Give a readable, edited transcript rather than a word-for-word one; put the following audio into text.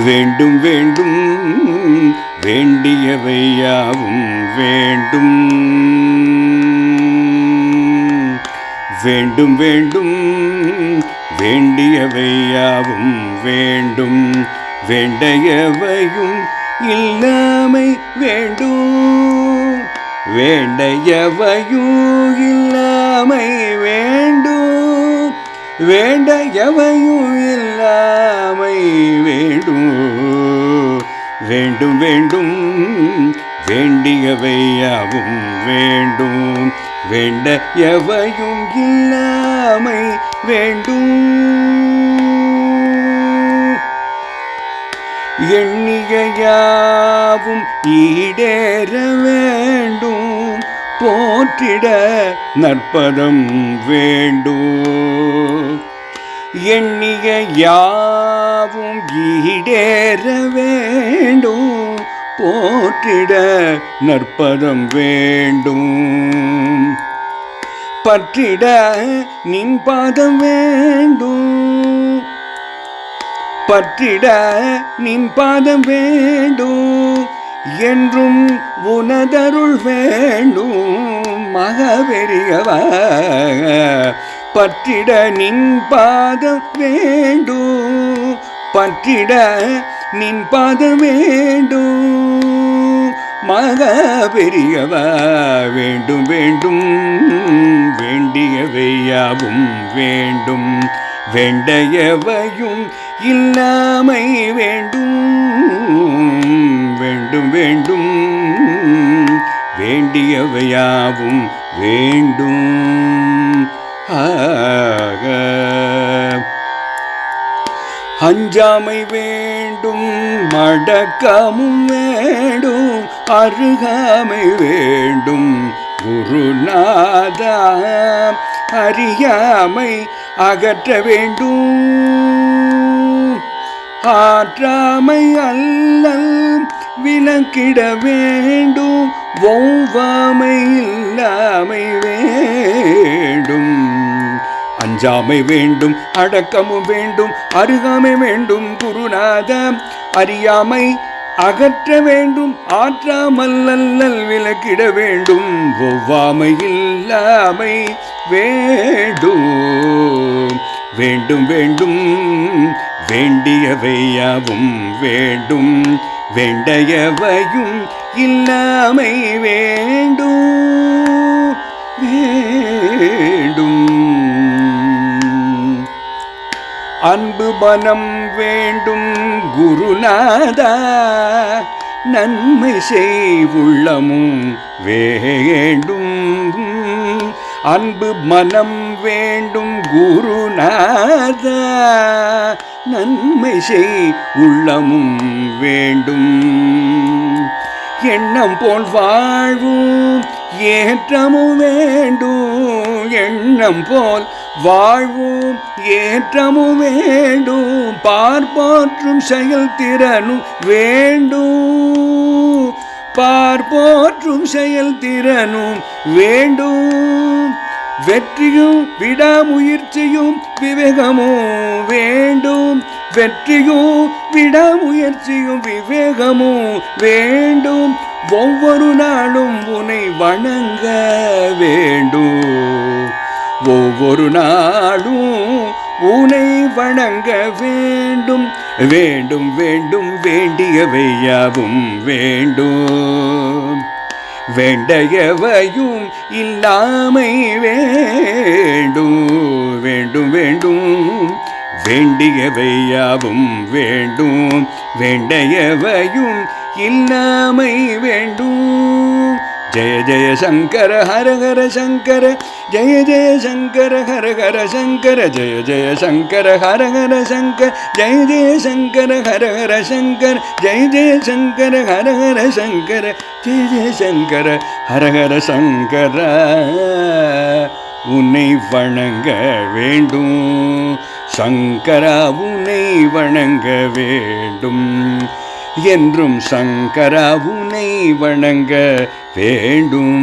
வேண்டும் வேண்டும் வேண்டியவையாவும் வேண்டும் வேண்டும் வேண்டும் வேண்டியவையாவும் வேண்டும் வேண்டையவையும் இல்லாமை வேண்டும் வேண்டையவையும் இல்லாமை வேண்டும் வேண்டையவையும் இல்லாமை வேண்டும் வேண்டும் வேண்டும் வேண்டியவையாவும் வேண்டும் வேண்டையவையும் இல்லாமை வேண்டும் எண்ணிகையாவும் ஈடேற வேண்டும் போற்றிட நற்பதம் வேண்டும் எண்ணிகையாவும் ஈடேற வேண்டும் போற்றிட நற்பதம் வேண்டும் பற்றிட நின் பாதம் வேண்டும் பற்றிட நின் பாதம் வேண்டும் என்றும் உனதருள் வேண்டும் மகபெரியவா பற்றிட நின் பாதம் வேண்டும் பற்றிட நின் பாதம் வேண்டும் மகபெரியவா வேண்டும் வேண்டும் வேண்டியவையாவும் வேண்டும் வேண்டையவையும் இல்லாமை வேண்டும் வேண்டும் வேண்டும் வேண்டியவையாவும் வேண்டும் அஞ்சாமை வேண்டும் மடக்கமும் வேண்டும் அருகாமை வேண்டும் குருநாதா அறியாமை அகற்ற வேண்டும் ஆற்றாமை அல்லல் விலக்கிட வேண்டும் ஒவ்வாமை இல்லாமை வேண்டும் அஞ்சாமை வேண்டும் அடக்கமும் வேண்டும் அருகாமை வேண்டும் குருநாதா அறியாமை அகற்ற வேண்டும் ஆற்றாமல் அல்லல் விலக்கிட வேண்டும் ஒவ்வாமை இல்லாமை வேண்டும் வேண்டும் வேண்டும் வேண்டியவையாவும் வேண்டும் வேண்டையவையும் இல்லாமை வேண்டும் வேண்டும் அன்பு மனம் வேண்டும் குருநாதா நன்மை செய்வுள்ளமும் வேண்டும் அன்பு மனம் வேண்டும் குருநாதா நன்மை செய் உள்ளமும் வேண்டும் எண்ணம் போல் வாழ்வும் ஏற்றமும் வேண்டும் எண்ணம் போல் வாழ்வும் ஏற்றமும் வேண்டும் பார்ப்போற்றும் செயல்திறனும் வேண்டும் பார்ப்போற்றும் செயல்திறனும் வேண்டும் வெற்றியும் விடாமுயற்சியும் விவேகமும் வேண்டும் வெற்றியும் விடாமுயற்சியும் விவேகமும் வேண்டும் ஒவ்வொரு நாளும் உன்னை வணங்க வேண்டும் ஒவ்வொரு நாளும் உன்னை வணங்க வேண்டும் வேண்டும் வேண்டும் வேண்டியவையாவும் வேண்டும் வேண்டையவையும் இல்லாமை வேண்டும் வேண்டும் வேண்டும் வேண்டியவையாவும் வேண்டும் வேண்டையவையும் இல்லாமை வேண்டும் ஜெய ஜெய சங்கர ஹர ஹர சங்கர ஜெய ஜெய சங்கர ஹர ஹர சங்கர ஜெய ஜெய சங்கர ஹர ஹர சங்கர ஜெய ஜெய சங்கர ஹர ஹர சங்கர ஜெய ஜெய சங்கர ஹர ஹர சங்கர ஜெய ஜெய சங்கர ஹர ஹர சங்கர உன்னை வணங்க வேண்டும் சங்கரா உன்னை வணங்க வேண்டும் என்றும் சங்கரா உன்னை வணங்க வேண்டும்.